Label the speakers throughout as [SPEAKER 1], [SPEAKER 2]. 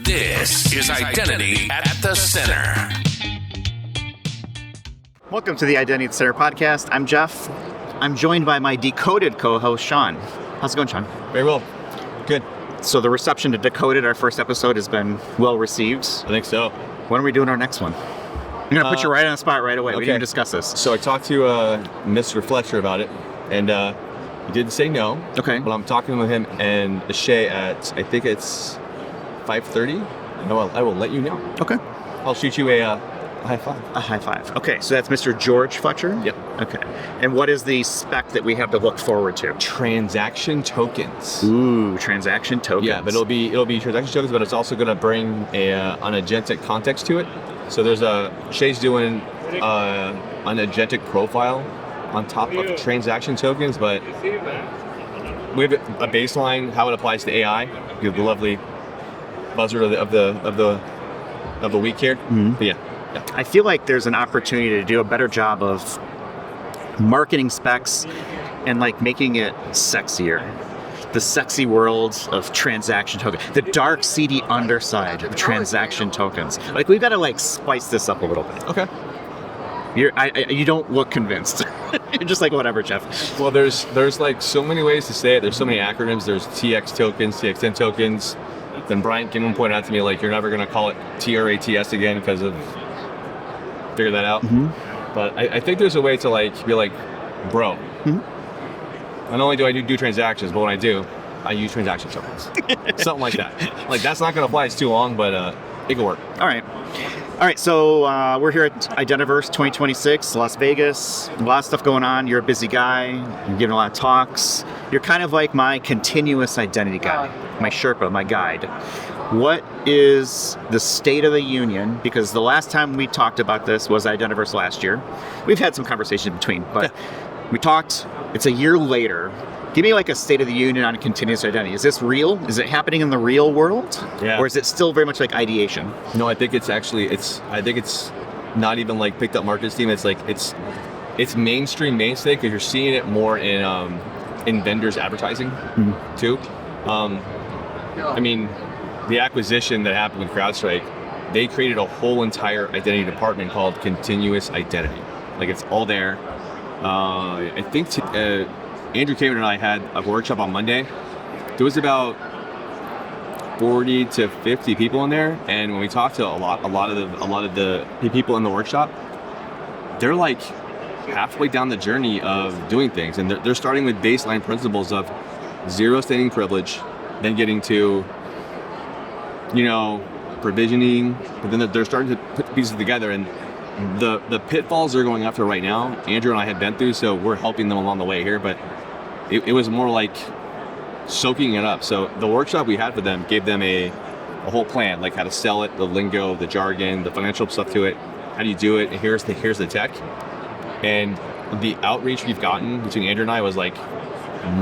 [SPEAKER 1] This is Identity at the Center.
[SPEAKER 2] Welcome to the Identity at the Center podcast. I'm Jeff. I'm joined by my Decoded co-host, Sean. How's it going, Sean?
[SPEAKER 3] Very well. Good.
[SPEAKER 2] So the reception to Decoded, our first episode, has been well received.
[SPEAKER 3] I think so.
[SPEAKER 2] When are we doing our next one? I'm going to put you right on the spot right away. We didn't even discuss this.
[SPEAKER 3] So I talked to Mr. Fletcher about it, and he didn't say no.
[SPEAKER 2] Okay.
[SPEAKER 3] But I'm talking with him and Shay at, I think it's 5:30. I will let you know.
[SPEAKER 2] Okay.
[SPEAKER 3] I'll shoot you a high five.
[SPEAKER 2] A high five. Okay, so that's Mr. George Fletcher?
[SPEAKER 3] Yep.
[SPEAKER 2] Okay. And what is the spec that we have to look forward to?
[SPEAKER 3] Transaction tokens.
[SPEAKER 2] Ooh, transaction tokens.
[SPEAKER 3] Yeah, but it'll be transaction tokens, but it's also going to bring an agentic context to it. So Shay's doing an agentic profile on top of transaction tokens, but we have a baseline how it applies to AI. You have the lovely buzzard of the week here.
[SPEAKER 2] Mm-hmm.
[SPEAKER 3] But yeah.
[SPEAKER 2] I feel like there's an opportunity to do a better job of marketing specs and like making it sexier. The sexy world of transaction tokens, the dark, seedy underside of transaction tokens. Like we've got to like spice this up a little bit.
[SPEAKER 3] Okay.
[SPEAKER 2] You don't look convinced. You're just like, whatever, Jeff.
[SPEAKER 3] Well, there's like so many ways to say it. There's so many acronyms. There's TX tokens, TXN tokens. Then Brian Kinman pointed out to me, like, you're never going to call it TRATS again because of figure that out.
[SPEAKER 2] Mm-hmm.
[SPEAKER 3] But I think there's a way to like be like, bro, not only do I do transactions, but when I do, I use transaction tokens. Something like that. Like, that's not going to fly. It's too long, but it can work.
[SPEAKER 2] All right. So we're here at Identiverse 2026, Las Vegas. A lot of stuff going on. You're a busy guy. You're giving a lot of talks. You're kind of like my continuous identity guy, my Sherpa, my guide. What is the state of the union? Because the last time we talked about this was Identiverse last year. We've had some conversation in between, but we talked. It's a year later. Give me like a state of the union on continuous identity. Is this real? Is it happening in the real world?
[SPEAKER 3] Yeah.
[SPEAKER 2] Or is it still very much like ideation?
[SPEAKER 3] No, I think it's not even like picked up market steam. It's like it's mainstream mainstay because you're seeing it more in vendors advertising too. I mean, the acquisition that happened with CrowdStrike, they created a whole entire identity department called continuous identity. Like, it's all there. I think Andrew Kamen and I had a workshop on Monday. There was about 40 to 50 people in there, and when we talked to a lot of the people in the workshop, they're like halfway down the journey of doing things, and they're starting with baseline principles of zero standing privilege, then getting to, provisioning, but then they're starting to put the pieces together, and the pitfalls they're going after right now, Andrew and I have been through, so we're helping them along the way here, but it was more like soaking it up. So the workshop we had for them gave them a whole plan, like how to sell it, the lingo, the jargon, the financial stuff to it, how do you do it, and here's the tech. And the outreach we've gotten between Andrew and I was like,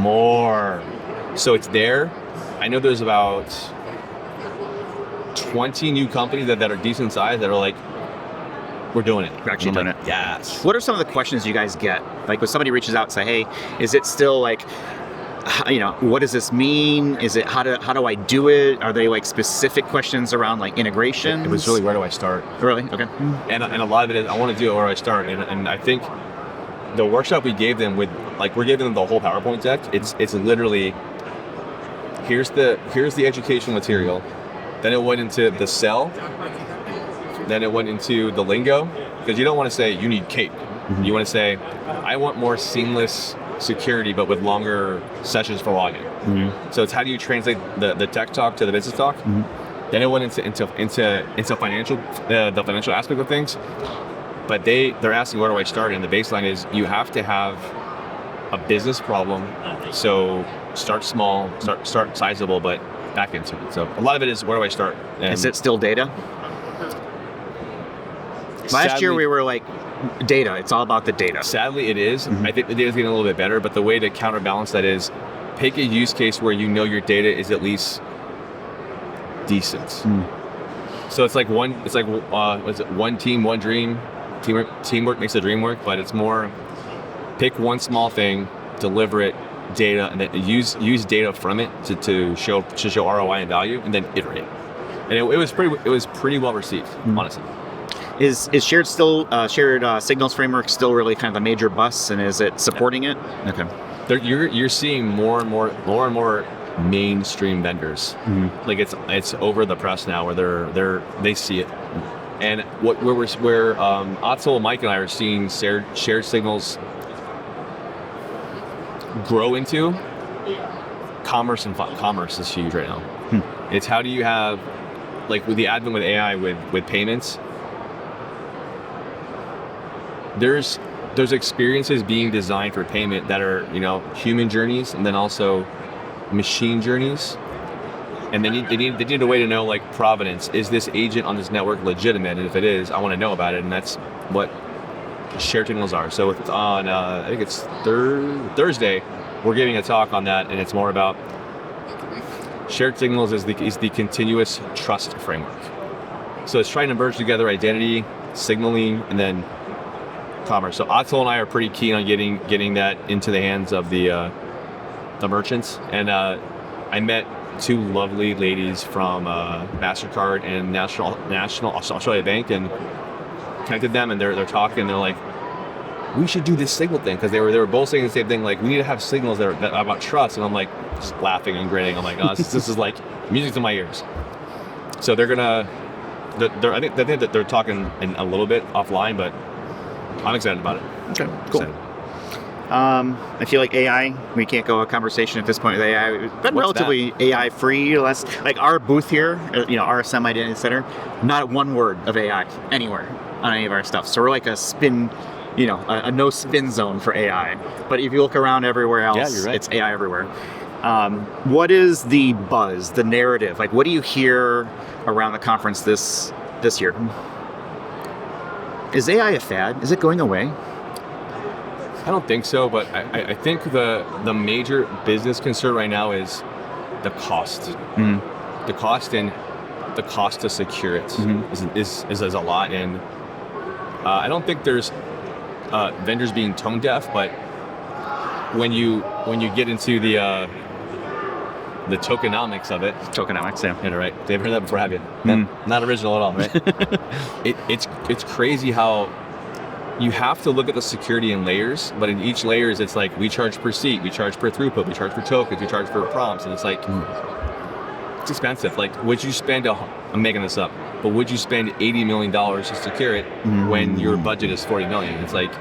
[SPEAKER 3] more. So it's there. I know there's about 20 new companies that are decent size that are like, we're doing it.
[SPEAKER 2] We're actually doing it.
[SPEAKER 3] Yes.
[SPEAKER 2] What are some of the questions you guys get? Like when somebody reaches out and say, hey, is it still like, what does this mean? Is it, how do I do it? Are they like specific questions around like integration?
[SPEAKER 3] It was really, where do I start?
[SPEAKER 2] Really? Okay.
[SPEAKER 3] And a lot of it is, I want to do it, where do I start? And I think the workshop we gave them we're giving them the whole PowerPoint deck. It's literally, here's the educational material. Then it went into the sell. Then it went into the lingo, because you don't want to say you need CAPE. Mm-hmm. You want to say, I want more seamless security, but with longer sessions for login. Mm-hmm. So it's how do you translate the tech talk to the business talk? Mm-hmm. Then it went into financial, the financial aspect of things. But they're asking, where do I start? And the baseline is, you have to have a business problem. So start small, start sizable, but back into it. So a lot of it is, where do I start? And
[SPEAKER 2] is it still data? Last year we were like, data. It's all about the data.
[SPEAKER 3] Sadly, it is. Mm-hmm. I think the data's getting a little bit better, but the way to counterbalance that is, pick a use case where your data is at least decent. Mm. So it's like one team, one dream. Teamwork makes the dream work, but it's more pick one small thing, deliver it, data, and then use data from it to show ROI and value, and then iterate. And it was pretty well received, honestly.
[SPEAKER 2] Is shared signals framework still really kind of the major bus, and is it supporting it? Okay.
[SPEAKER 3] You're seeing more and more mainstream vendors. Like it's over the press now, where they see it. And where Otto, Mike, and I are seeing shared signals grow into commerce, and commerce is huge right now. It's how do you have, like with the advent with AI with payments, there's experiences being designed for payment that are, human journeys and then also machine journeys. And they need a way to know, like, provenance. Is this agent on this network legitimate? And if it is, I want to know about it. And that's what shared signals are. So it's on, I think it's Thursday, we're giving a talk on that, and it's more about shared signals is the continuous trust framework. So it's trying to merge together identity, signaling, and then commerce. So Otto and I are pretty keen on getting that into the hands of the merchants. And I met two lovely ladies from MasterCard and National Australia Bank, and connected them, and they're talking. They're like, we should do this signal thing, because they were both saying the same thing. Like, we need to have signals that are about trust. And I'm like, just laughing and grinning. I'm like, oh, this is like music to my ears. So I think that they're talking in a little bit offline, but I'm excited about it.
[SPEAKER 2] Okay, cool. I feel like AI, we can't go a conversation at this point with AI. It's been relatively AI free. Less like our booth here, RSM Identity Center, not one word of AI anywhere on any of our stuff. So we're like a spin, a no spin zone for AI. But if you look around everywhere else,
[SPEAKER 3] you're right.
[SPEAKER 2] It's AI everywhere. What is the buzz, the narrative? Like, what do you hear around the conference this year? Is AI a fad? Is it going away?
[SPEAKER 3] I don't think so, but I think the major business concern right now is the cost. The cost and the cost to secure it is a lot. And I don't think there's vendors being tone deaf, but when you get into the tokenomics of it.
[SPEAKER 2] Tokenomics, yeah.
[SPEAKER 3] Yeah, right. They've heard that before, have you? Not original at all, right? It's crazy how you have to look at the security in layers, but in each layers, it's like, we charge per seat, we charge per throughput, we charge for tokens, we charge for prompts, and it's like, it's expensive. Like, would you spend, I'm making this up, but would you spend $80 million to secure it when your budget is $40 million? It's like,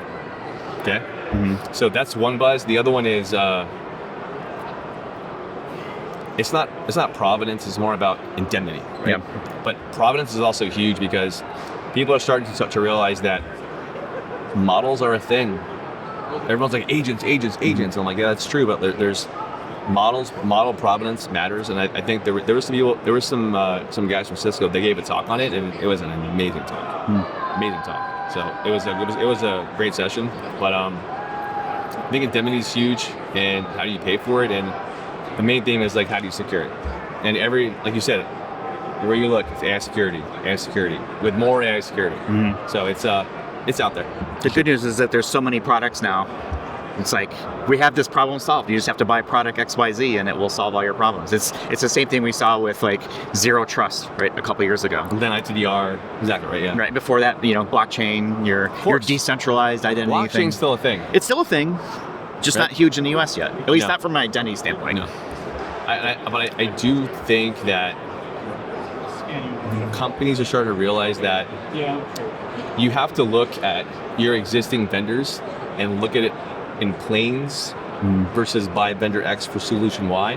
[SPEAKER 3] okay. So that's one buzz. The other one is, it's not provenance, it's more about indemnity, right?
[SPEAKER 2] Yeah.
[SPEAKER 3] But provenance is also huge because people are starting to realize that models are a thing. Everyone's like, agents. And I'm like, yeah, that's true, but there's model provenance matters. And I think there were some guys from Cisco, they gave a talk on it, and it was an amazing talk. Amazing talk. So it was a great session. But I think indemnity is huge, and how do you pay for it? And the main theme is, like, how do you secure it? And like you said, where you look, it's AI security, with more AI security. So it's out there.
[SPEAKER 2] The good news is that there's so many products now. It's like, we have this problem solved. You just have to buy product XYZ and it will solve all your problems. It's the same thing we saw with, like, zero trust, right, a couple years ago.
[SPEAKER 3] And then ITDR, exactly right, yeah.
[SPEAKER 2] Right, before that, blockchain, your decentralized identity
[SPEAKER 3] Blockchain's
[SPEAKER 2] thing.
[SPEAKER 3] still a thing.
[SPEAKER 2] It's still a thing, just not huge in the US yet. At least
[SPEAKER 3] No.
[SPEAKER 2] not from an identity standpoint.
[SPEAKER 3] No. But I do think that companies are starting to realize that you have to look at your existing vendors and look at it in planes versus buy vendor X for solution Y,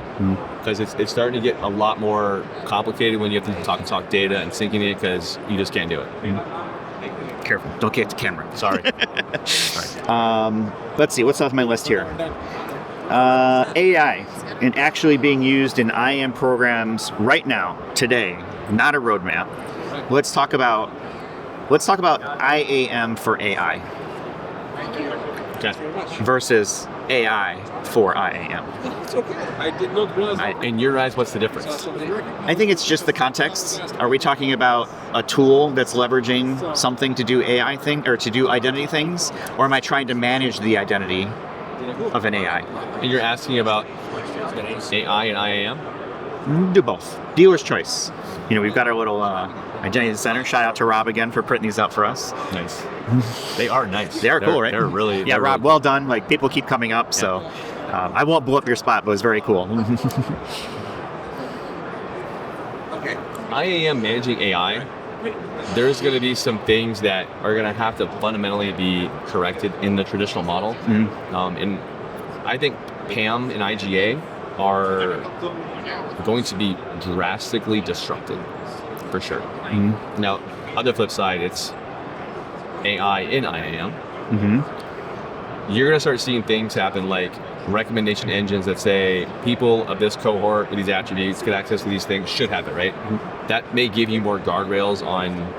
[SPEAKER 3] because it's starting to get a lot more complicated when you have to talk data and syncing it, because you just can't do it.
[SPEAKER 2] Careful, don't get the camera.
[SPEAKER 3] Sorry.
[SPEAKER 2] Let's see, what's off my list here? AI and actually being used in IAM programs right now, today, not a roadmap. Let's talk about IAM for AI versus AI for IAM.
[SPEAKER 4] It's okay. I did not realize.
[SPEAKER 3] In your eyes, what's the difference?
[SPEAKER 2] I think it's just the context. Are we talking about a tool that's leveraging something to do AI thing or to do identity things, or am I trying to manage the identity of an AI?
[SPEAKER 3] And you're asking about AI and IAM?
[SPEAKER 2] Do both. Dealer's choice. We've got our little identity center. Shout out to Rob again for printing these out for us.
[SPEAKER 3] Nice. They are nice.
[SPEAKER 2] They're cool, right?
[SPEAKER 3] They're really.
[SPEAKER 2] Yeah, Rob, well done. Like, people keep coming up, so I won't blow up your spot, but it was very cool.
[SPEAKER 3] I am managing AI. There's going to be some things that are going to have to fundamentally be corrected in the traditional model. And I think PAM and IGA are going to be drastically disrupted, for sure. Now, on the flip side, it's AI in IAM. You're going to start seeing things happen like recommendation engines that say people of this cohort with these attributes get access to these things should have it, right? That may give you more guardrails on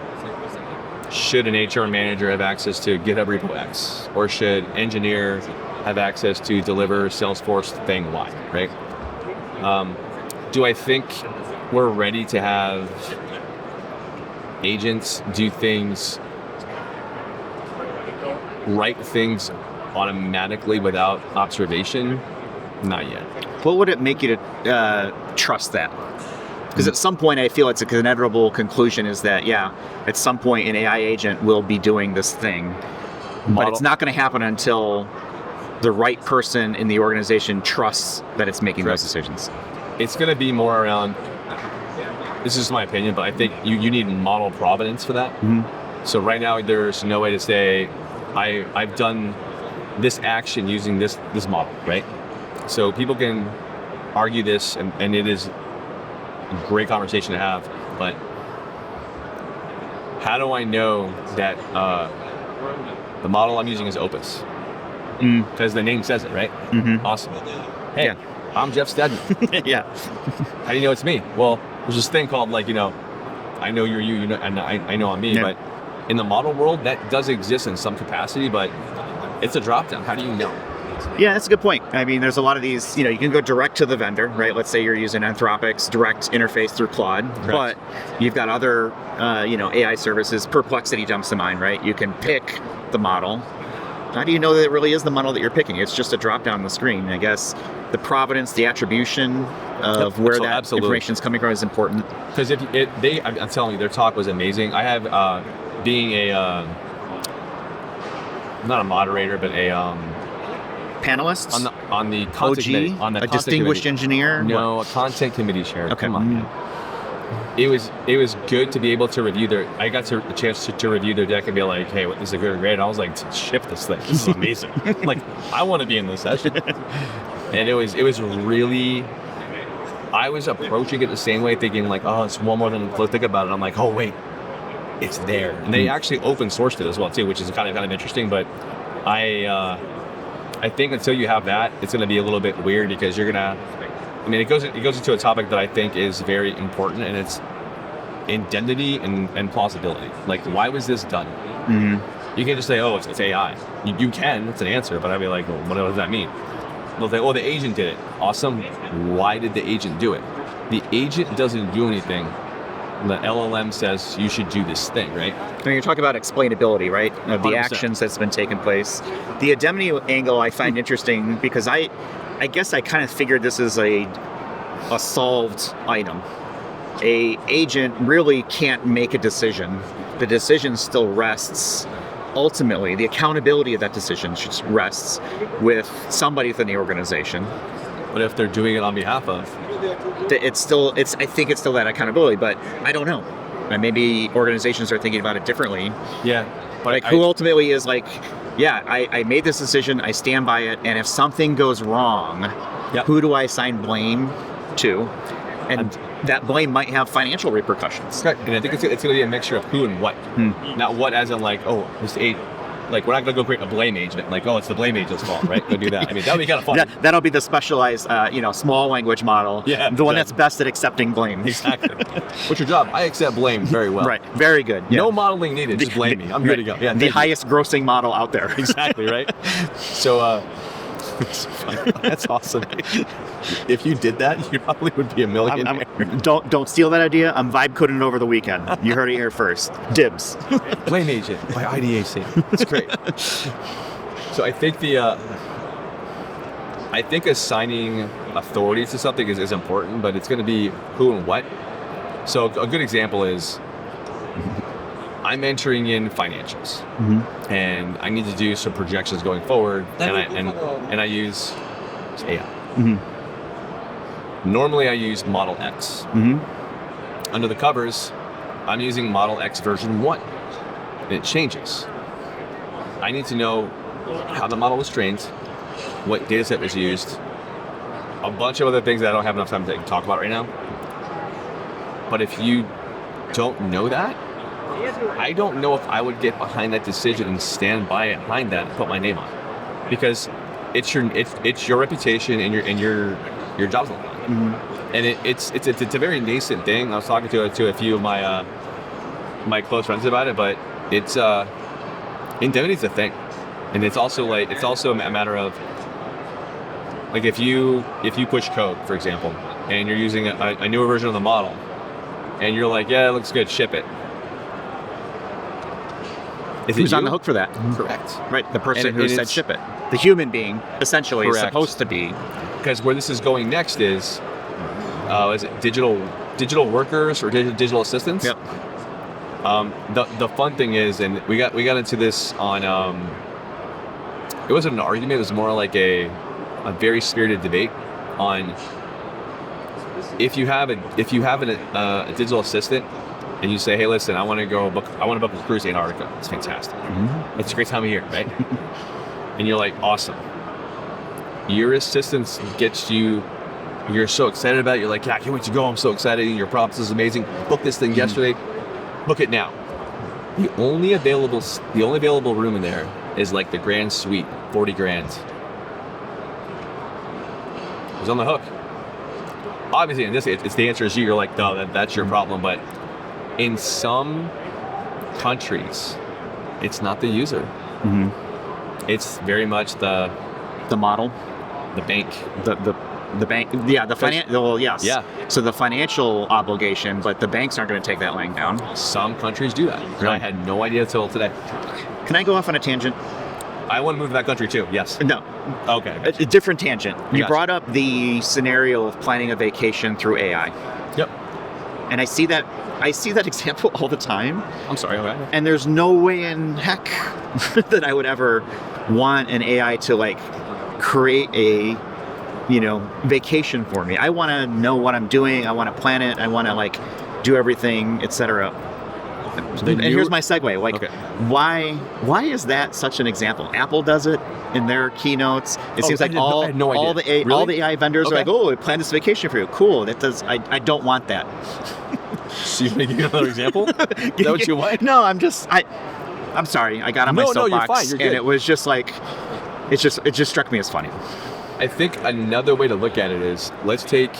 [SPEAKER 3] should an HR manager have access to GitHub repo X, or should engineer have access to deliver Salesforce thing Y, right? Do I think we're ready to have agents do things, write things automatically without observation? Not yet.
[SPEAKER 2] What would it make you to trust that? Because at some point, I feel it's an inevitable conclusion is that, at some point an AI agent will be doing this thing, but it's not going to happen until the right person in the organization trusts that it's making those decisions.
[SPEAKER 3] It's going to be more around, this is my opinion, but I think you need model provenance for that. So right now, there's no way to say, I've done this action using this model, right? So people can argue this, and it is a great conversation to have, but how do I know that the model I'm using is Opus? Because the name says it, right? Awesome. Hey, I'm Jeff Stedman. How do you know it's me? Well, there's this thing called I know you're you, and I know I'm me, but in the model world, that does exist in some capacity, but it's a drop down. How do you know?
[SPEAKER 2] Yeah, that's a good point. I mean, there's a lot of these, you can go direct to the vendor, right? Let's say you're using Anthropic's direct interface through Claude, but you've got other, AI services. Perplexity jumps to mind, right? You can pick the model. How do you know that it really is the model that you're picking? It's just a drop down on the screen. I guess the provenance, the attribution of where that information is coming from is important.
[SPEAKER 3] Because I'm telling you, their talk was amazing. I have, being a, not a moderator, but a
[SPEAKER 2] panelists
[SPEAKER 3] on the content committee, on the
[SPEAKER 2] a distinguished engineer.
[SPEAKER 3] No, a content committee chair.
[SPEAKER 2] Okay.
[SPEAKER 3] Come on, man. It was good to be able to review I got the chance to review their deck and be like, hey, this is a good grade. And I was like, ship this thing. This is amazing. I want to be in this session. And it was really. I was approaching it the same way, thinking it's one more than think about it. I'm like, oh wait, it's there, and they actually open sourced it as well too, which is kind of interesting. But I think until you have that, it's going to be a little bit weird because you're gonna. It goes into a topic that I think is very important, and it's indemnity and plausibility. Why was this done? You can't just say, oh, it's AI. You can, it's an answer, but I'd be like, well, what does that mean? They'll say, oh, the agent did it. Awesome. Why did the agent do it? The agent doesn't do anything. The LLM says you should do this thing, right?
[SPEAKER 2] I mean, you're talking about explainability, right? Of the
[SPEAKER 3] 100%. Actions
[SPEAKER 2] that's been taken place. The indemnity angle I find interesting because I guess I kind of figured this is a solved item. A agent really can't make a decision. The decision still rests. Ultimately, the accountability of that decision rests with somebody within the organization.
[SPEAKER 3] But if they're doing it on behalf of,
[SPEAKER 2] I think it's still that accountability, but I don't know. And maybe organizations are thinking about it differently.
[SPEAKER 3] Yeah. But
[SPEAKER 2] who ultimately is I made this decision, I stand by it, and if something goes wrong, who do I assign blame to? And that blame might have financial repercussions.
[SPEAKER 3] Correct. And I think it's going to be a mixture of who and what. Not what as in this agent. We're not going to go create a blame agent. It's the blame agent's fault, right? Go do that. I mean, that would be kind of fun.
[SPEAKER 2] That'll be the specialized, small language model.
[SPEAKER 3] Yeah.
[SPEAKER 2] The one that's best at accepting blame.
[SPEAKER 3] Exactly. What's your job? I accept blame very well.
[SPEAKER 2] Right. Very good. Yeah.
[SPEAKER 3] No modeling needed. Just blame me. I'm good to go. Yeah.
[SPEAKER 2] The highest grossing model out there.
[SPEAKER 3] Exactly, right? So, that's awesome. If you did that, you probably would be a millionaire.
[SPEAKER 2] Don't steal that idea. I'm vibe coding it over the weekend. You heard it here first. Dibs.
[SPEAKER 3] Blame agent by IDAC. It's great. So I think I think assigning authority to something is important, but it's going to be who and what. So a good example is I'm entering in financials, and I need to do some projections going forward, and I use AI. Normally, I use Model X. Under the covers, I'm using Model X version 1, and it changes. I need to know how the model was trained, what data set was used, a bunch of other things that I don't have enough time to talk about right now. But if you don't know that, I don't know if I would get behind that decision and stand behind that and put my name on it, because it's your reputation and your job's on the line. And it's a very nascent thing. I was talking to a few of my close friends about it, but it's indemnity is a thing, and it's also a matter of like if you push code, for example, and you're using a newer version of the model, and you're like, yeah, it looks good, ship it.
[SPEAKER 2] Who's on the hook for that?
[SPEAKER 3] Correct.
[SPEAKER 2] Right, the person who said ship it. The human being, essentially, is supposed to be.
[SPEAKER 3] Because where this is going next is it digital workers or digital assistants?
[SPEAKER 2] Yep.
[SPEAKER 3] The fun thing is, and we got into this on. It wasn't an argument. It was more like a very spirited debate on if you have a digital assistant and you say, hey, listen, I want to book a cruise to Antarctica. It's fantastic. It's a great time of year, right? And you're like, awesome. Your assistance gets you. You're so excited about it. You're like, yeah, I can't wait to go. I'm so excited. Your process is amazing. Book this thing yesterday. Book it now. The only available room in there is like the grand suite, 40 grand. Who's on the hook? Obviously, in this, it's the answer is you. You're like, no, that's your problem. But in some countries, it's not the user. It's very much the
[SPEAKER 2] model,
[SPEAKER 3] the bank,
[SPEAKER 2] the bank, yeah, the financial. Well, yes,
[SPEAKER 3] yeah.
[SPEAKER 2] So the financial obligation, but the banks aren't going to take that laying down.
[SPEAKER 3] Some countries do that.
[SPEAKER 2] Really?
[SPEAKER 3] I had no idea until today.
[SPEAKER 2] Can I go off on a tangent?
[SPEAKER 3] I want to move to that country too. Yes.
[SPEAKER 2] No.
[SPEAKER 3] Okay.
[SPEAKER 2] A different tangent. You
[SPEAKER 3] Gotcha.
[SPEAKER 2] brought up the scenario of planning a vacation through AI.
[SPEAKER 3] Yep.
[SPEAKER 2] And I see that example all the time.
[SPEAKER 3] I'm sorry. Okay.
[SPEAKER 2] And there's no way in heck that I would ever want an AI to like create a vacation for me. I want to know what I'm doing. I want to plan it. I want to like do everything, etc. And here's my segue. Like,
[SPEAKER 3] okay.
[SPEAKER 2] Why is that such an example? Apple does it in their keynotes. It seems like all the AI vendors are like, oh, I planned this vacation for you. Cool. That does. I don't want that.
[SPEAKER 3] So you give another example? Is that what you want?
[SPEAKER 2] No, I'm sorry. I got on my soapbox,
[SPEAKER 3] you're fine. You're good.
[SPEAKER 2] And it was just like, it just struck me as funny.
[SPEAKER 3] I think another way to look at it is, let's take...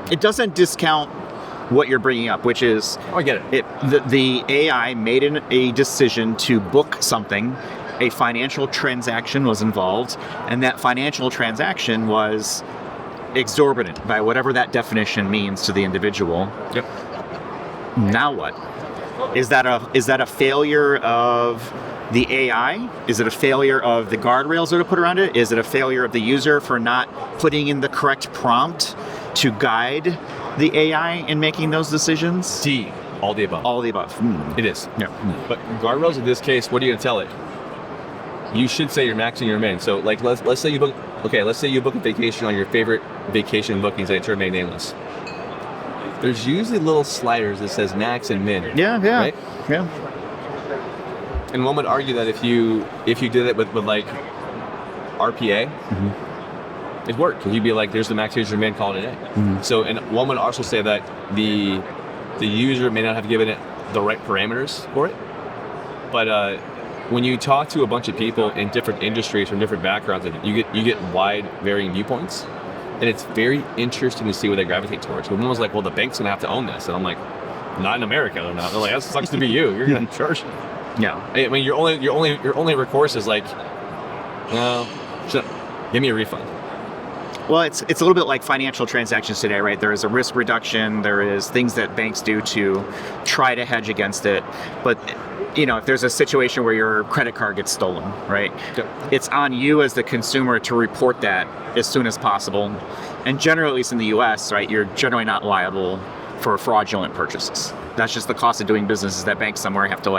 [SPEAKER 2] It doesn't discount what you're bringing up, which is...
[SPEAKER 3] Oh, I get it.
[SPEAKER 2] The AI made a decision to book something. A financial transaction was involved, and that financial transaction was exorbitant by whatever that definition means to the individual.
[SPEAKER 3] Yep.
[SPEAKER 2] Now what? Is that a failure of the AI? Is it a failure of the guardrails that are put around it? Is it a failure of the user for not putting in the correct prompt to guide the AI in making those decisions?
[SPEAKER 3] D, all the above.
[SPEAKER 2] All the above.
[SPEAKER 3] It is.
[SPEAKER 2] Yeah.
[SPEAKER 3] But guardrails in this case, what are you going to tell it? You should say you're maxing your min. So like let's say you book a vacation on your favorite vacation bookings that are made nameless. There's usually little sliders that says max and min.
[SPEAKER 2] Yeah.
[SPEAKER 3] Right?
[SPEAKER 2] Yeah.
[SPEAKER 3] And one would argue that if you did it with like RPA, it'd work, because you'd be like, there's the max, here's your min, call it a day. So, and one would also say that the user may not have given it the right parameters for it, but when you talk to a bunch of people in different industries from different backgrounds, you get wide varying viewpoints, and it's very interesting to see where they gravitate towards. One was like, well, the bank's gonna have to own this, and I'm like, not in America, they're not. They're like, that sucks to be you. You're gonna charge.
[SPEAKER 2] Yeah.
[SPEAKER 3] I mean, your only recourse is like, no, give me a refund.
[SPEAKER 2] Well, it's a little bit like financial transactions today, right? There is a risk reduction. There is things that banks do to try to hedge against it. But if there's a situation where your credit card gets stolen, right? It's on you as the consumer to report that as soon as possible. And generally, at least in the US, right, you're generally not liable for fraudulent purchases. That's just the cost of doing business, is that banks somewhere have to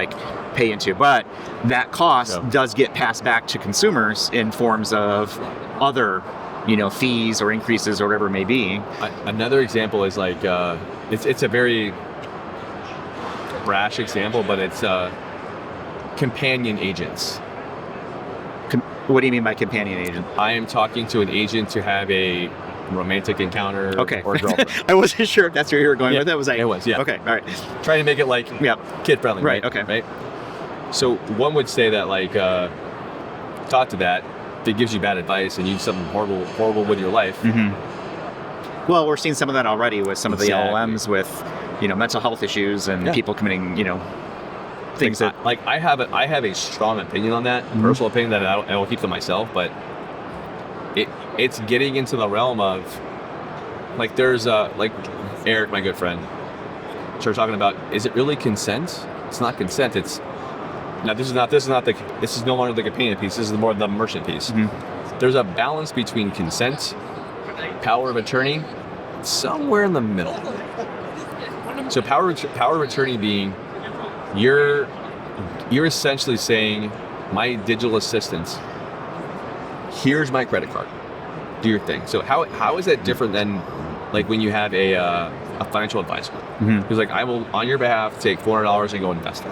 [SPEAKER 2] pay into. But that cost does get passed back to consumers in forms of other, fees or increases or whatever it may be.
[SPEAKER 3] Another example is it's a very brash example, but it's companion agents.
[SPEAKER 2] What do you mean by companion agent?
[SPEAKER 3] I am talking to an agent to have a romantic encounter or girlfriend.
[SPEAKER 2] I wasn't sure if that's where you were going with it.
[SPEAKER 3] It was, yeah.
[SPEAKER 2] Okay, all right.
[SPEAKER 3] Trying to make it kid friendly,
[SPEAKER 2] right?
[SPEAKER 3] Okay.
[SPEAKER 2] Right.
[SPEAKER 3] So one would say that talk to that, if it gives you bad advice and you do something horrible with your life.
[SPEAKER 2] Mm-hmm. Well, we're seeing some of that already with some of the LLMs with, mental health issues and people committing, things that
[SPEAKER 3] I have a strong opinion on that, personal opinion that I will keep to myself, but it's getting into the realm of there's Eric, my good friend, started talking about, is it really consent? It's not consent. This is no longer the companion piece. This is more the merchant piece. Mm-hmm. There's a balance between consent, power of attorney, somewhere in the middle. So power of attorney being, you're essentially saying, my digital assistant, here's my credit card, do your thing. So how is that different than when you have a financial advisor who's I will on your behalf take $400 and go invest it,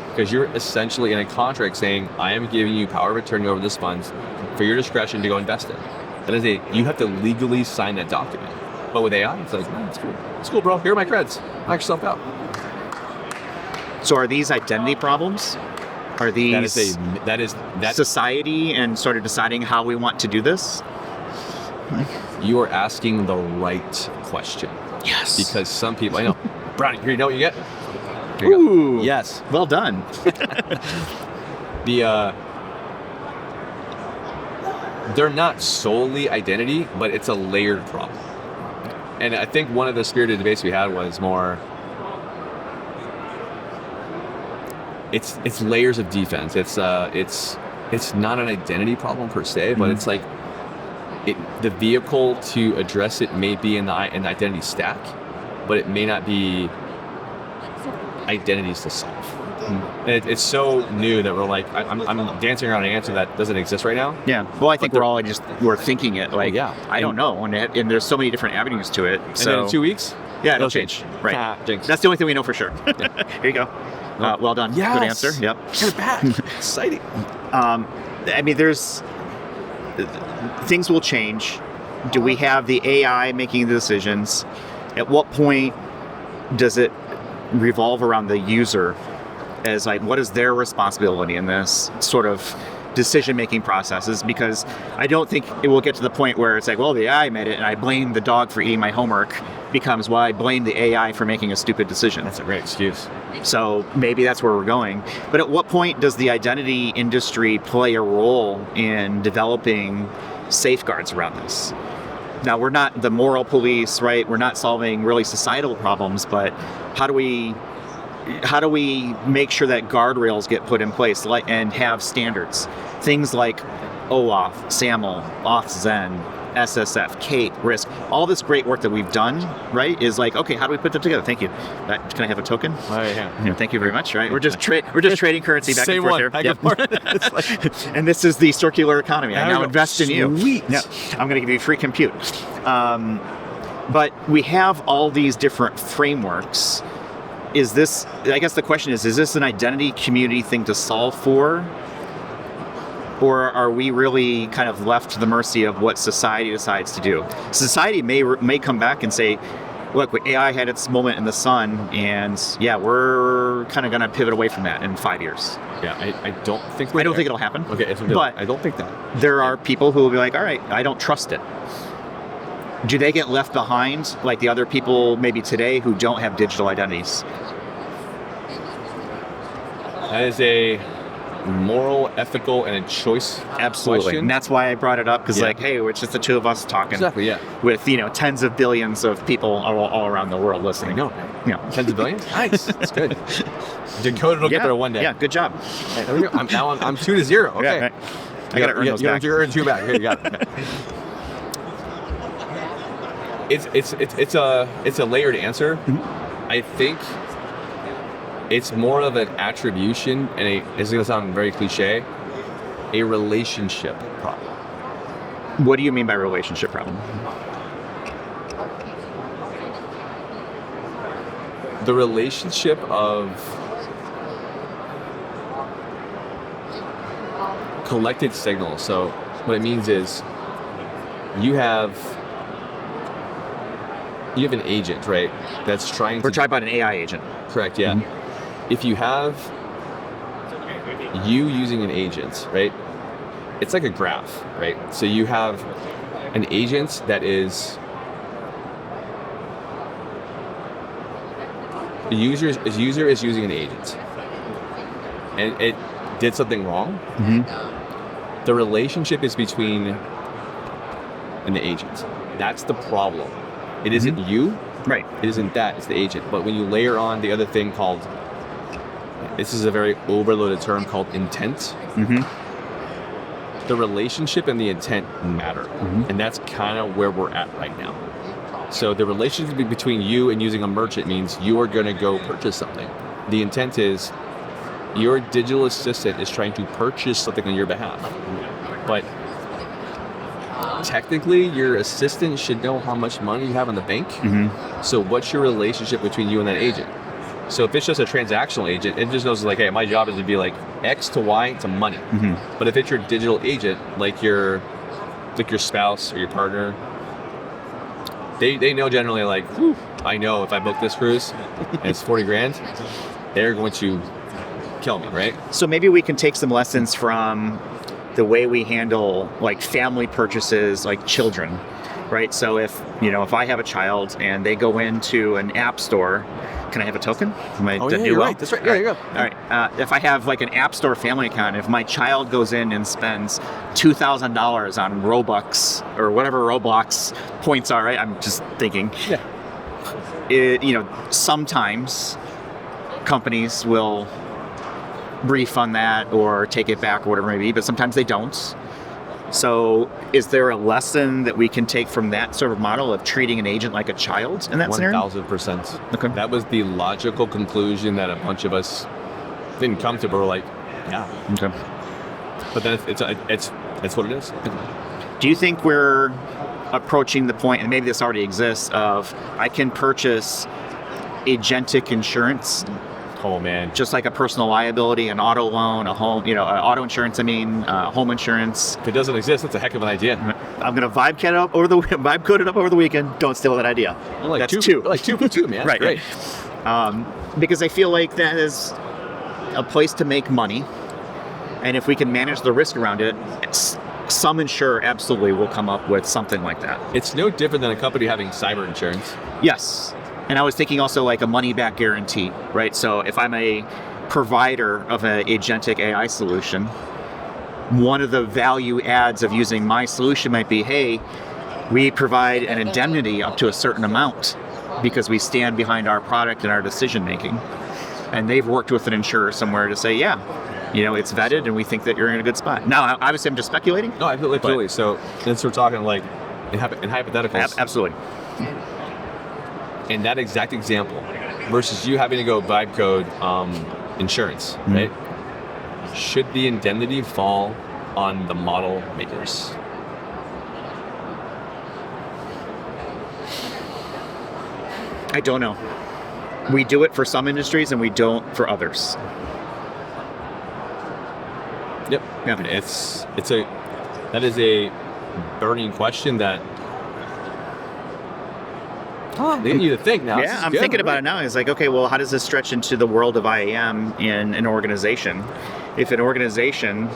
[SPEAKER 3] because you're essentially in a contract saying, I am giving you power of attorney over this funds for your discretion to go invest it. That is you have to legally sign that document. But with AI, it's it's cool, bro. Here are my creds. Knock yourself out.
[SPEAKER 2] So are these identity problems? Are these
[SPEAKER 3] that is
[SPEAKER 2] society and sort of deciding how we want to do this?
[SPEAKER 3] You are asking the right question.
[SPEAKER 2] Yes.
[SPEAKER 3] Because some people, I know. Brownie, here, you know what you get? Here you
[SPEAKER 2] Ooh.
[SPEAKER 3] go. Yes.
[SPEAKER 2] Well done.
[SPEAKER 3] They're not solely identity, but it's a layered problem. And I think one of the spirited debates we had was more, it's layers of defense. It's not an identity problem per se, but it's the vehicle to address it may be in an identity stack, but it may not be identities to solve. And it's so new that we're I'm dancing around an answer that doesn't exist right now.
[SPEAKER 2] Yeah. Well, I think we're thinking it I don't know, and there's so many different avenues to it.
[SPEAKER 3] And then in 2 weeks,
[SPEAKER 2] it'll change. Right.
[SPEAKER 3] Jinx.
[SPEAKER 2] That's the only thing we know for sure. Here you go. Well done.
[SPEAKER 3] Yes.
[SPEAKER 2] Good answer. Yep.
[SPEAKER 3] Get it back. Exciting.
[SPEAKER 2] There's things will change. Do we have the AI making the decisions? At what point does it revolve around the user as what is their responsibility in this sort of decision-making processes? Because I don't think it will get to the point where it's well, the AI made it and I blame the dog for eating my homework, becomes, I blame the AI for making a stupid decision.
[SPEAKER 3] That's a great excuse.
[SPEAKER 2] So maybe that's where we're going. But at what point does the identity industry play a role in developing safeguards around this? Now, we're not the moral police, right? We're not solving really societal problems, but how do we make sure that guardrails get put in place and have standards? Things like OAuth, SAML, AuthZen, SSF, Kate, Risk, all this great work that we've done, right, is okay, how do we put them together? Thank you. Can I have a token?
[SPEAKER 3] Oh, yeah.
[SPEAKER 2] Thank you very much, right? We're just trading currency back and forth here.
[SPEAKER 3] Back and forth.
[SPEAKER 2] And this is the circular economy. I now invest in you.
[SPEAKER 3] Sweet.
[SPEAKER 2] Yeah. I'm going to give you free compute. But we have all these different frameworks. I guess the question is this an identity community thing to solve for? Or are we really kind of left to the mercy of what society decides to do? Society may come back and say, look, AI had its moment in the sun, and we're kind of going to pivot away from that in 5 years.
[SPEAKER 3] Yeah, I don't think
[SPEAKER 2] it'll happen.
[SPEAKER 3] Okay, but I don't think that.
[SPEAKER 2] There are people who will be all right, I don't trust it. Do they get left behind like the other people maybe today who don't have digital identities?
[SPEAKER 3] That is a moral, ethical, and a choice
[SPEAKER 2] Absolutely.
[SPEAKER 3] question.
[SPEAKER 2] And that's why I brought it up, because
[SPEAKER 3] Yeah.
[SPEAKER 2] like, hey, it's just the two of us talking.
[SPEAKER 3] Exactly, yeah.
[SPEAKER 2] With, tens of billions of people all around the world listening.
[SPEAKER 3] No. Tens of billions? Nice. That's good. Decoded will get there one day.
[SPEAKER 2] Yeah, good job.
[SPEAKER 3] Hey, there we go. I'm 2-0. Okay.
[SPEAKER 2] Yeah, right. I gotta earn those back.
[SPEAKER 3] You earned 2 back. Here, you got it. It's a layered answer.
[SPEAKER 2] Mm-hmm.
[SPEAKER 3] I think it's more of an attribution, and it's going to sound very cliche, a relationship problem.
[SPEAKER 2] What do you mean by relationship problem?
[SPEAKER 3] The relationship of collected signal. So what it means is you have an agent, right? That's trying
[SPEAKER 2] We're
[SPEAKER 3] to...
[SPEAKER 2] talking about an AI agent.
[SPEAKER 3] Correct, yeah.
[SPEAKER 2] Mm-hmm.
[SPEAKER 3] If you have you using an agent, right? It's like a graph, right? So you have an agent that is... The user is using an agent, and it did something wrong.
[SPEAKER 2] Mm-hmm.
[SPEAKER 3] The relationship is between an agent. That's the problem. It isn't you.
[SPEAKER 2] Right.
[SPEAKER 3] It isn't that. It's the agent. But when you layer on the other thing called, this is a very overloaded term called intent.
[SPEAKER 2] Mm-hmm.
[SPEAKER 3] The relationship and the intent matter, and that's kind of where we're at right now. So the relationship between you and using a merchant means you are going to go purchase something. The intent is your digital assistant is trying to purchase something on your behalf. But technically, your assistant should know how much money you have in the bank.
[SPEAKER 2] Mm-hmm.
[SPEAKER 3] So what's your relationship between you and that agent? So if it's just a transactional agent, it just knows like, hey, my job is to be like X to Y to money.
[SPEAKER 2] Mm-hmm.
[SPEAKER 3] But if it's your digital agent, like your spouse or your partner, they know generally like, whew, I know if I book this cruise and it's 40 grand, they're going to kill me, right?
[SPEAKER 2] So maybe we can take some lessons from the way we handle like family purchases, like children, right? So if I have a child and they go into an app store, can I have a token?
[SPEAKER 3] You're right. That's right. Yeah, there you go.
[SPEAKER 2] All right. If I have like an app store family account, if my child goes in and spends $2,000 on Robux or whatever Roblox points are, right? I'm just thinking.
[SPEAKER 3] Yeah.
[SPEAKER 2] Sometimes companies will refund that or take it back or whatever it may be, but sometimes they don't. So is there a lesson that we can take from that sort of model of treating an agent like a child in that scenario?
[SPEAKER 3] 1,000%.
[SPEAKER 2] Okay.
[SPEAKER 3] That was the logical conclusion that a bunch of us didn't come to, but we're like, yeah.
[SPEAKER 2] Okay.
[SPEAKER 3] But then it's what it is.
[SPEAKER 2] Do you think we're approaching the point, and maybe this already exists, of I can purchase agentic insurance?
[SPEAKER 3] Oh man.
[SPEAKER 2] Just like a personal liability, an auto loan, a home, auto insurance, home insurance.
[SPEAKER 3] If it doesn't exist, that's a heck of an idea.
[SPEAKER 2] I'm going to vibe code it up over the weekend. Don't steal that idea.
[SPEAKER 3] Like
[SPEAKER 2] That's two.
[SPEAKER 3] Like 2 for 2, man.
[SPEAKER 2] Right.
[SPEAKER 3] Great.
[SPEAKER 2] Because I feel like that is a place to make money. And if we can manage the risk around it, some insurer absolutely will come up with something like that.
[SPEAKER 3] It's no different than a company having cyber insurance.
[SPEAKER 2] Yes. And I was thinking also like a money-back guarantee, right? So if I'm a provider of an agentic AI solution, one of the value adds of using my solution might be, hey, we provide an indemnity up to a certain amount because we stand behind our product and our decision-making. And they've worked with an insurer somewhere to say, yeah, it's vetted and we think that you're in a good spot. Now, obviously I'm just speculating.
[SPEAKER 3] No, absolutely. So since we're talking like in hypotheticals.
[SPEAKER 2] Absolutely.
[SPEAKER 3] In that exact example, versus you having to go vibe code insurance, right? Should the indemnity fall on the model makers?
[SPEAKER 2] I don't know. We do it for some industries and we don't for others.
[SPEAKER 3] Yep.
[SPEAKER 2] Yeah.
[SPEAKER 3] That is a burning question that they need you to think now.
[SPEAKER 2] Yeah, I'm thinking about it now. It's like, okay, well, how does this stretch into the world of IAM in an organization? If an organization,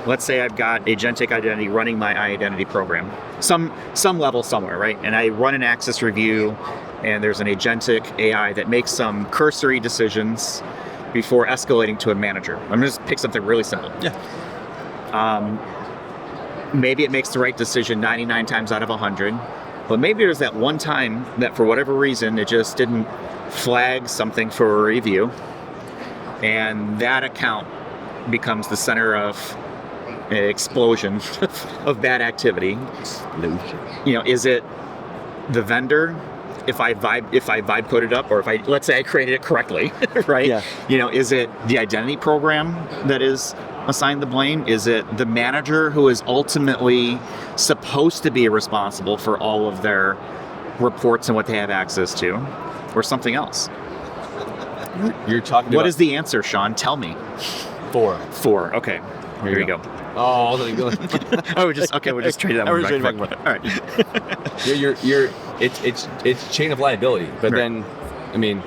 [SPEAKER 2] let's say I've got agentic identity running my identity program, some level somewhere, right? And I run an access review, and there's an agentic AI that makes some cursory decisions before escalating to a manager. I'm going to just pick something really simple.
[SPEAKER 3] Yeah.
[SPEAKER 2] Maybe it makes the right decision 99 times out of 100, but maybe there's that one time that for whatever reason it just didn't flag something for a review, and that account becomes the center of an explosion of bad activity. You know, is it the vendor? If I vibe coded up, or if let's say I created it correctly, right?
[SPEAKER 3] Yeah.
[SPEAKER 2] You know, is it the identity program that is assigned the blame? Is it the manager who is ultimately supposed to be responsible for all of their reports and what they have access to, or something else?
[SPEAKER 3] You're talking
[SPEAKER 2] What
[SPEAKER 3] about
[SPEAKER 2] is the answer, Sean? Tell me.
[SPEAKER 3] 4.
[SPEAKER 2] 4. Okay. Here you go.
[SPEAKER 3] Oh,
[SPEAKER 2] We'll just trade that one back. All right.
[SPEAKER 3] you're it's chain of liability. But
[SPEAKER 2] Right.
[SPEAKER 3] then, I mean,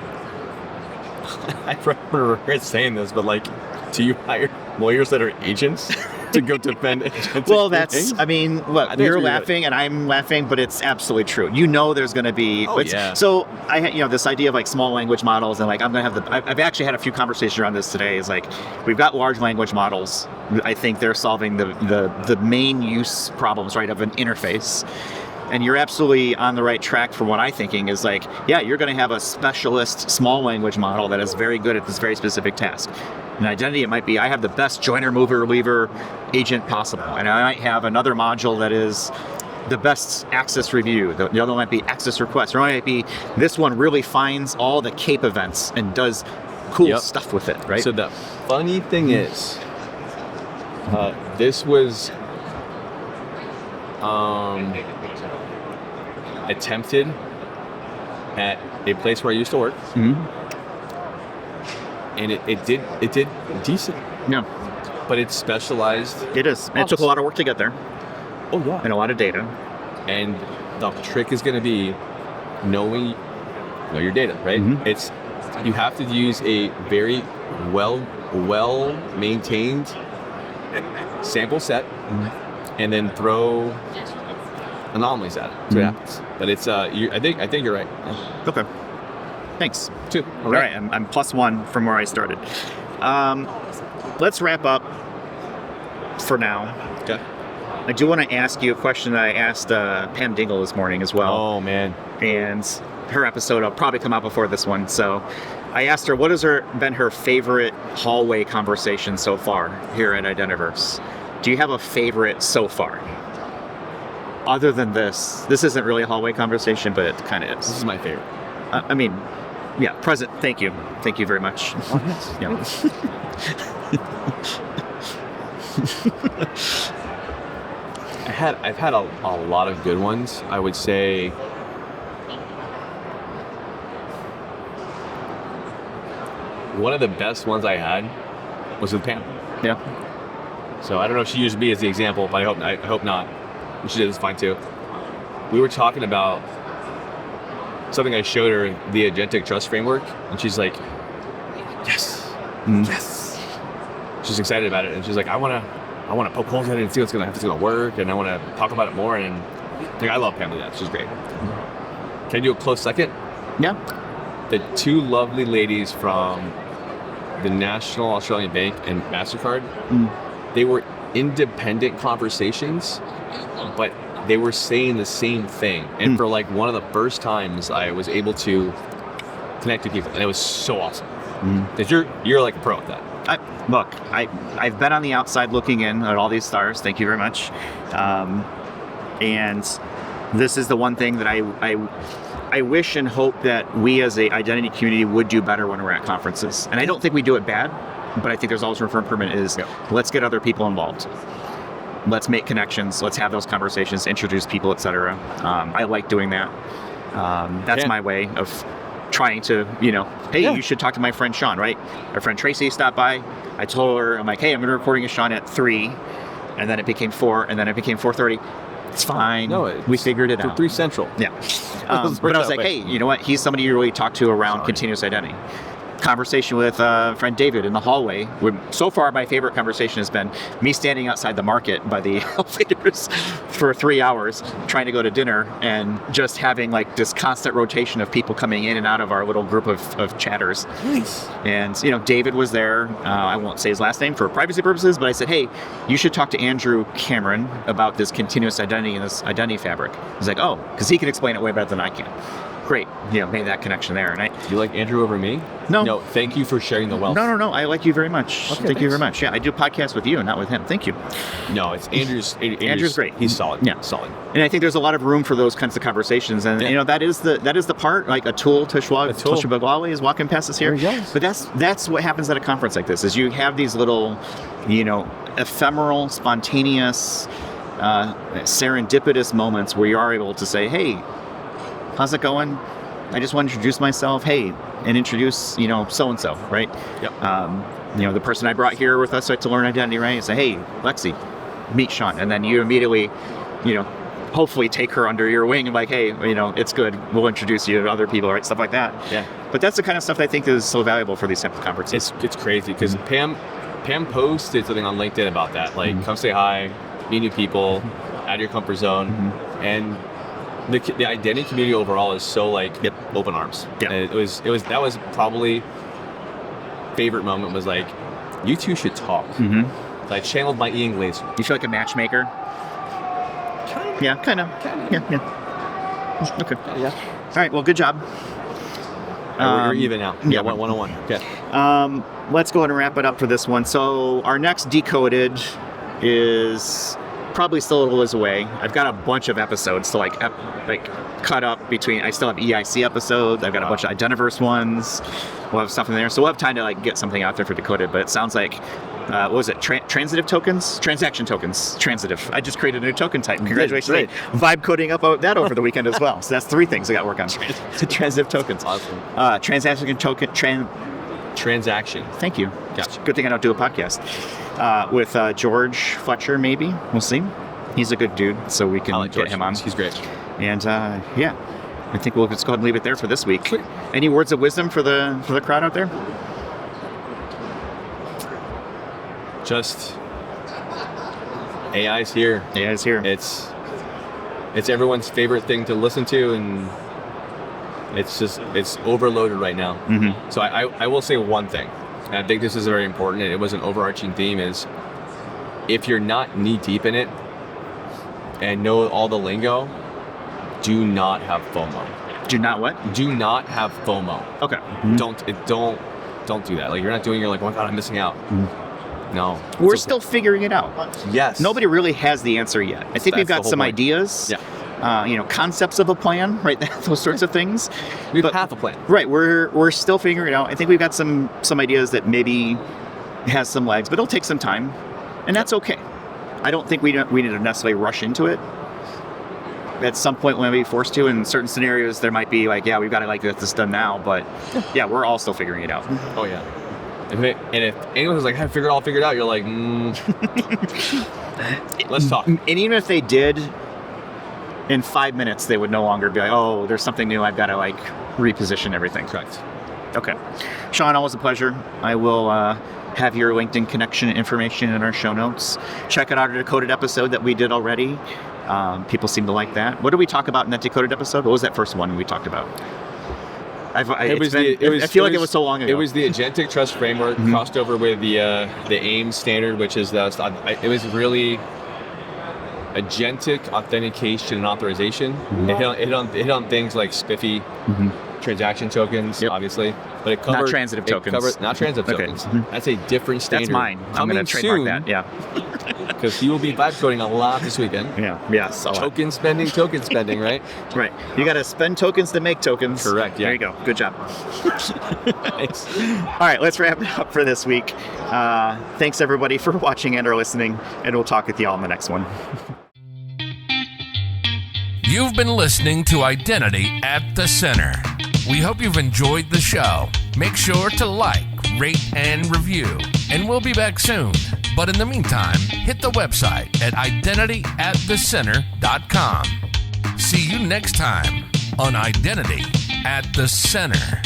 [SPEAKER 3] I regret saying this, but like, do you hire lawyers that are agents to go defend agentic
[SPEAKER 2] Well, that's,
[SPEAKER 3] things?
[SPEAKER 2] I mean, look,
[SPEAKER 3] think
[SPEAKER 2] you're
[SPEAKER 3] it's really
[SPEAKER 2] laughing and I'm laughing, but it's absolutely true. You know there's going to be,
[SPEAKER 3] Oh, yeah.
[SPEAKER 2] So I had, this idea of like small language models, and like I'm going to have I've actually had a few conversations around this today, is like, we've got large language models. I think they're solving the main use problems, right, of an interface. And you're absolutely on the right track for what I'm thinking is like, yeah, you're going to have a specialist small language model that is very good at this very specific task. In identity, it might be, I have the best joiner, mover, leaver agent possible. And I might have another module that is the best access review. The other one might be access request. Or it might be, this one really finds all the CAPE events and does cool stuff with it, right?
[SPEAKER 3] So the funny thing is, this was attempted at a place where I used to work, and it did decent,
[SPEAKER 2] Yeah,
[SPEAKER 3] but it's specialized.
[SPEAKER 2] it is. And it took a lot of work to get there
[SPEAKER 3] Oh yeah,
[SPEAKER 2] and a lot of data.
[SPEAKER 3] and the trick is going to be know your data, right? It's you have to use a very well maintained sample set, and then throw anomalies at it. So happens. But it's I think you're right.
[SPEAKER 2] Okay. Thanks.
[SPEAKER 3] 2.
[SPEAKER 2] All right, I'm +1 from where I started. Let's wrap up for now.
[SPEAKER 3] Okay.
[SPEAKER 2] I do want to ask you a question that I asked Pam Dingle this morning as well.
[SPEAKER 3] Oh man.
[SPEAKER 2] And her episode will probably come out before this one. So I asked her, what has been her favorite hallway conversation so far here at Identiverse? Do you have a favorite so far? Other than this isn't really a hallway conversation, but it kind of is.
[SPEAKER 3] This is my favorite.
[SPEAKER 2] I mean, yeah, present. Thank you very much. Yeah.
[SPEAKER 3] I've had a lot of good ones. I would say one of the best ones I had was with Pam.
[SPEAKER 2] Yeah.
[SPEAKER 3] So I don't know if she used me as the example, but I hope not. If she did, it's fine too. We were talking about something I showed her, the agentic trust framework, and she's like, yes, yes. She's excited about it, and she's like, I want to poke holes in it and see if it's gonna work, and I want to talk about it more. And like, I love Pam to death. She's great. Can I do a close second?
[SPEAKER 2] Yeah.
[SPEAKER 3] The 2 lovely ladies from the National Australian Bank and MasterCard, they were independent conversations, but they were saying the same thing. And for like one of the first times I was able to connect to people, and it was so awesome. Because you're like a pro at that.
[SPEAKER 2] I've been on the outside looking in at all these stars. Thank you very much. And this is the one thing that I wish and hope that we as a identity community would do better when we're at conferences. And I don't think we do it bad, but I think there's always room for improvement. Let's get other people involved. Let's make connections. Let's have those conversations, introduce people, etc. I like doing that. That's my way of trying to, hey, you should talk to my friend Sean, right? Our friend Tracy stopped by. I told her, I'm like, hey, I'm going to be recording with Sean at 3, and then it became 4, and then it became 4:30. It's fine. We figured it out.
[SPEAKER 3] 3 Central.
[SPEAKER 2] Yeah. But I was like, hey, you know what? He's somebody you really talk to around continuous identity. conversation with friend David in the hallway. So far, my favorite conversation has been me standing outside the market by the elevators for 3 hours trying to go to dinner and just having like this constant rotation of people coming in and out of our little group of chatters.
[SPEAKER 3] Nice.
[SPEAKER 2] And, David was there. I won't say his last name for privacy purposes, but I said, hey, you should talk to Andrew Cameron about this continuous identity and this identity fabric. He's like, oh, because he can explain it way better than I can. Great. Made that connection there. And
[SPEAKER 3] You like Andrew over me?
[SPEAKER 2] No.
[SPEAKER 3] No, thank you for sharing the wealth.
[SPEAKER 2] No. I like you very much.
[SPEAKER 3] Okay,
[SPEAKER 2] Thank you very much. Yeah, I do podcasts with you and not with him. Thank you.
[SPEAKER 3] No, it's Andrew's
[SPEAKER 2] great.
[SPEAKER 3] He's solid.
[SPEAKER 2] Yeah.
[SPEAKER 3] Solid.
[SPEAKER 2] And I think there's a lot of room for those kinds of conversations. And, that is the part, like Atul Tashwagwali is walking past us here.
[SPEAKER 3] Yes.
[SPEAKER 2] But that's what happens at a conference like this, is you have these little, ephemeral, spontaneous, serendipitous moments where you are able to say, hey, how's it going? I just want to introduce myself. Hey, and introduce, so-and-so, right?
[SPEAKER 3] Yep.
[SPEAKER 2] The person I brought here with us to learn identity, right? Say, hey, Lexi, meet Sean. And then you immediately, hopefully take her under your wing and like, hey, it's good. We'll introduce you to other people, right? Stuff like that.
[SPEAKER 3] Yeah.
[SPEAKER 2] But that's the kind of stuff that I think is so valuable for these types of conferences.
[SPEAKER 3] It's crazy because Pam posted something on LinkedIn about that. Like, come say hi, meet new people, out of your comfort zone. And the identity community overall is so like open arms.
[SPEAKER 2] Yep.
[SPEAKER 3] And that was probably favorite moment was like, you two should talk. So I channeled my Ian Glazer.
[SPEAKER 2] You feel like a matchmaker? Kind of. Yeah. Okay.
[SPEAKER 3] Yeah.
[SPEAKER 2] All right. Well, good job.
[SPEAKER 3] We're even now.
[SPEAKER 2] Yeah.
[SPEAKER 3] 101. Okay.
[SPEAKER 2] Let's go ahead and wrap it up for this one. So our next Decoded is probably still a little ways away. I've got a bunch of episodes to like cut up between. I still have EIC episodes. I've got a bunch of Identiverse ones. We'll have stuff in there, so we'll have time to like get something out there for Decoded. But it sounds like what was it? Transitive tokens, transaction tokens, transitive. I just created a new token type. Congratulations!
[SPEAKER 3] Great.
[SPEAKER 2] Vibe coding up that over the weekend as well. So that's 3 things I got to work on. Transitive tokens.
[SPEAKER 3] Awesome.
[SPEAKER 2] Transaction token.
[SPEAKER 3] Transaction.
[SPEAKER 2] Thank you.
[SPEAKER 3] Gotcha.
[SPEAKER 2] Good thing I don't do a podcast. With George Fletcher, maybe. We'll see. He's a good dude, so we can get him on.
[SPEAKER 3] He's great.
[SPEAKER 2] And I think we'll just go ahead and leave it there for this week.
[SPEAKER 3] Sweet.
[SPEAKER 2] Any words of wisdom for the crowd out there?
[SPEAKER 3] Just AI's here.
[SPEAKER 2] AI's here.
[SPEAKER 3] It's everyone's favorite thing to listen to, and it's overloaded right now. So I will say one thing, and I think this is very important, and it was an overarching theme, is if you're not knee deep in it and know all the lingo, do not have FOMO.
[SPEAKER 2] Do not what?
[SPEAKER 3] Do not have FOMO.
[SPEAKER 2] Okay.
[SPEAKER 3] Don't do that. Like, you're not doing, you're like, oh my God, I'm missing out. No.
[SPEAKER 2] We're still figuring it out.
[SPEAKER 3] Yes.
[SPEAKER 2] Nobody really has the answer yet. I think we've got some ideas.
[SPEAKER 3] Yeah.
[SPEAKER 2] Concepts of a plan, right? Those sorts of things.
[SPEAKER 3] We have half a plan.
[SPEAKER 2] Right. We're still figuring it out. I think we've got some ideas that maybe has some legs, but it'll take some time, and that's okay. I don't think we need to necessarily rush into it. At some point, when we be forced to, in certain scenarios, there might be like, yeah, we've got to get this done now. But yeah, we're all still figuring it out.
[SPEAKER 3] Oh yeah. If anyone was like, I figured it all figured out, you're like, let's talk.
[SPEAKER 2] And even if they did, in 5 minutes, they would no longer be like, oh, there's something new. I've got to like reposition everything.
[SPEAKER 3] Correct.
[SPEAKER 2] Okay. Sean, always a pleasure. I will have your LinkedIn connection information in our show notes. Check out our Decoded episode that we did already. People seem to like that. What did we talk about in that Decoded episode? What was that first one we talked about? I feel like it was so long ago.
[SPEAKER 3] It was the agentic trust framework crossed over with the AIM standard, which is it was really agentic authentication and authorization. It hit on things like spiffy transaction tokens, obviously, but it covered
[SPEAKER 2] not transitive tokens.
[SPEAKER 3] Not transitive tokens. That's a different standard.
[SPEAKER 2] That's mine. I'm going to trademark that. Yeah.
[SPEAKER 3] Because he will be vibe coding a lot this weekend.
[SPEAKER 2] Yeah. Yes.
[SPEAKER 3] Token spending, right?
[SPEAKER 2] Right. You got to spend tokens to make tokens.
[SPEAKER 3] Correct. Yeah.
[SPEAKER 2] There you go. Good job.
[SPEAKER 3] Thanks.
[SPEAKER 2] All right. Let's wrap it up for this week. Thanks everybody for watching and or listening, and we'll talk with you all in the next one.
[SPEAKER 1] You've been listening to Identity at the Center. We hope you've enjoyed the show. Make sure to like, rate, and review. And we'll be back soon. But in the meantime, hit the website at identityatthecenter.com. See you next time on Identity at the Center.